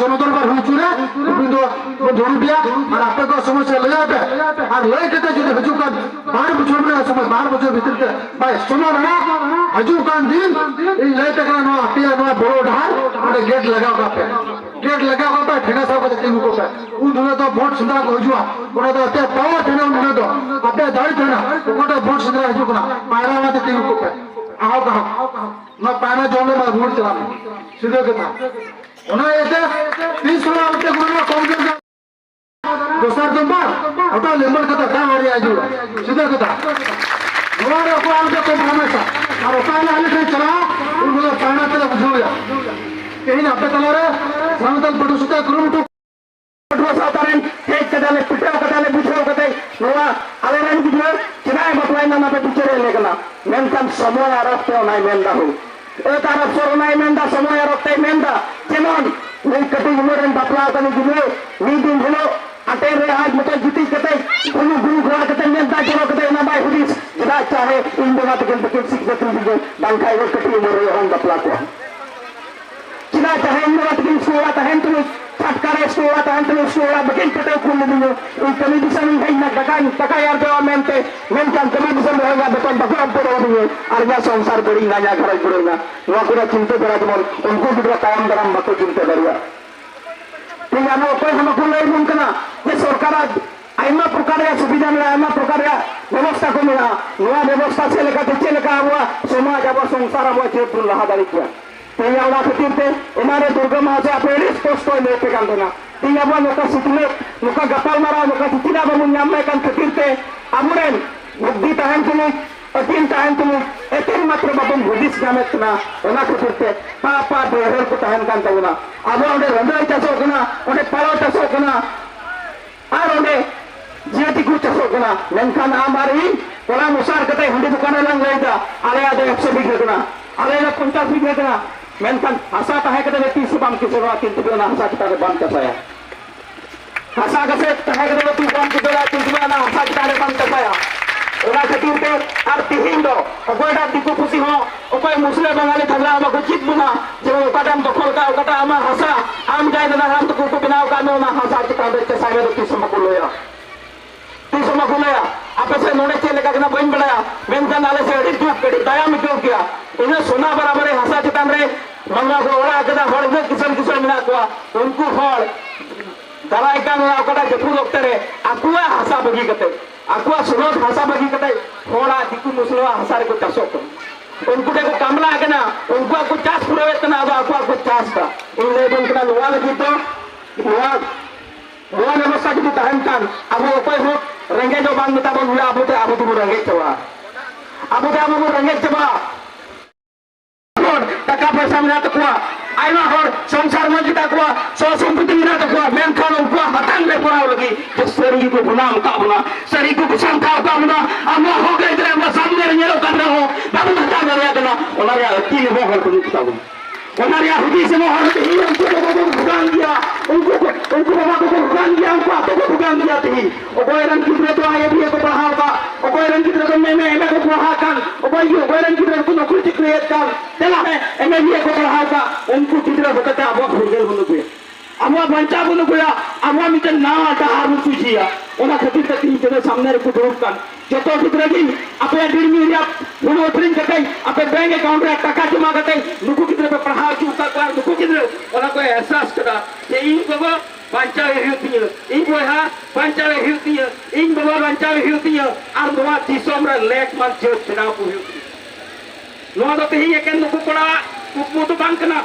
जनदरबार हुचुरे बिंदु धुरुबिया और आपे को समस्या लयाबे और लय केते जुदि हजुकान 12 बछर में समझ 12 बछर भीतर के भाई सुनो ना हजुकान दिन ई लय तक ना आपिया ना बड़ो ढाल ओडे गेट लगाओ कापे गेट लगाओ कापे ठेका सब के तिंगु को पे उन धुने तो वोट सुंदरा को हजुआ ओडे तो ते पावर ठेना उन तो आपे दाई ठेना ओडे वोट सुंदरा हजुकना पायरा माते तिंगु को पे आओ कहा ना पाना जोने में वोट चला सीधे कथा ओना एते 30 सोला उते गुना कम कर दोसर दंबा ओटा लेबर कथा का मारी आजू सीधे कथा नोरे को आके को हमेशा और पाना आले से चला उनको पाना तले बुझोया कहीं ना पे तलारे समतल पटुसुता किलोमीटर पटुआ सातारेन एक कदाले पिटा कदाले बुझो कते नोवा आले रन बुझो चिनाय बतलाई ना पे पिचरे लेकना मेनकान समय आरते नाय मेंदा हो एक आरब सोरनाय मेंदा समय आरते मेंदा जेमन नहीं कटी उमरन बापला तने दिले नी दिन हलो अटे रे आज मत जुटी कते गुनु गुनु घोड़ा कते मेंदा जरो कते ना बाय हुदिस जदा चाहे इन दोना तकन तकन सिक जतन दिगे बांखाय वो कटी उमर रे हम बापला को जदा चाहे इन दोना तकन सोला तहन तुम फटकारे सोला तहन तुम सोला बकिन कते खुल दियो इन कमी दिशा में है ना टका यार देवा मेनते मेन kan कमी दिशा में होगा बेतन बकराम पड़ो दिए और या संसार बड़ी ना या घर पड़ो ना वा कुरा चिंता करा जमन उनको भी ताम दरम बको चिंता करिया तो या नो कोई हम को नहीं मुमकिन ये सरकार आइमा प्रकार या सुविधा में आइमा प्रकार या व्यवस्था को मिला नया व्यवस्था से लेकर चले लेकर हुआ समाज अब संसार अब क्षेत्र रहा दारी किया तो या वाला खातिर ते हमारे दुर्गा मां से अपने स्पष्ट को लेके कान देना तिया बा लोका सितले लोका गपाल मारा लोका तिना बा मुन्याम में कान खातिर ते अमुरेन बुद्धि तहन तुम अतीन तहन तुम एतेन मात्र बाबन बुद्धिस जामेत ना ओना खातिर ते पापा देहर को तहन कान तगना अब ओडे रंदय चासो कना ओडे पालो चासो कना आर ओडे जेति को चासो कना मेनखान आमारी कोला मुसार कते हंडी दुकान लंग लेदा आले आदे 100 बिघे कना आले 50 बिघे कना मेनखान हसा तहे कते 30 बाम के सेवा किंतु ना हसा कते बाम कसाया हसा कते तहे कते तू बाम के सेवा किंतु ना हसा कते बाम कसाया ओला खातिर ते आर तिहिन दो ओकोडा दिकु खुशी हो ओकोय मुस्लिम बंगाली थगला हम को चित बुना जे ओकाटाम दखल का ओकाटा आमा हसा आम जाय ना हम तो को बिनाव का नो ना हसा के ताबे के सागे तो किसम को लोया किसम को लोया आपे से नोने चले का बन बड़ाया मेनकान आले से अड़ी दुख कड़ी दया में क्यों किया इन्हें सोना बराबर हसा चितान रे मंगा को ओड़ा कदा हड़ में किसम किसम मिला को उनको हड़ दलाई का ना ओकाटा जपु डॉक्टर आकुआ हसा बगी कते आकुआ सुनो भाषा बगी कते होड़ा दिकु मुस्लिम हसा रे को चासो को उनको देखो कामला है ना उनको को चास पुरवे तना अब आकुआ को चास का इन ले बन कना लोवा लगी तो लोवा व्यवस्था की तहन कान अब कोई हो रंगे जो बांग मता बोल अब तो रंगे चवा अब रंगे चवा टका पैसा मिला तो कुआ आइमा हर संसार में जिता कुआ सो संपत्ति मिला तो कुआ मेन खान कुआ हतान में पड़ा लगी जो शरीर को गुनाह का बना शरीर को कुछ का बना हम हो गए इधर हम सामने रंगे लो कर रहे हो बाबू हता कर रहा ना ओना या तीन वो हर को निकता हूं ओना या हुदी से वो हर ही उनको भुगान दिया उनको बाबा को भुगान दिया उनको आपको को भुगान दिया थी ओ कोई रंग कितने तो आए भी को बढ़ाओ का ओ कोई रंग कितने तो मैं को बढ़ा कर ओ कोई रंग कितने को नौकरी क्रिएट कर चला है मैं भी को बढ़ाओ का उनको कितने बकता अब भुगल बनो पे अब बंचा बनो गया अब मिटन ना आता हार तुझिया ओना खातिर त तीन जने सामने को धोप कर जतो कितने दिन अपने दिन में या उनो ट्रेन करते अपने बैंक अकाउंट में टका जमा करते नुकु कितने पे पढ़ा चुका कर नुकु कितने ओना कोई एहसास करा ये इन बाबा बंचावे हिउतिया इन बोहा बंचावे हिउतिया इन बाबा बंचावे हिउतिया और नोआ दिसोम रे लेक मान जो चुनाव को हिउतिया नोआ तो ही एक नुकु पड़ा कुपमो तो बांकना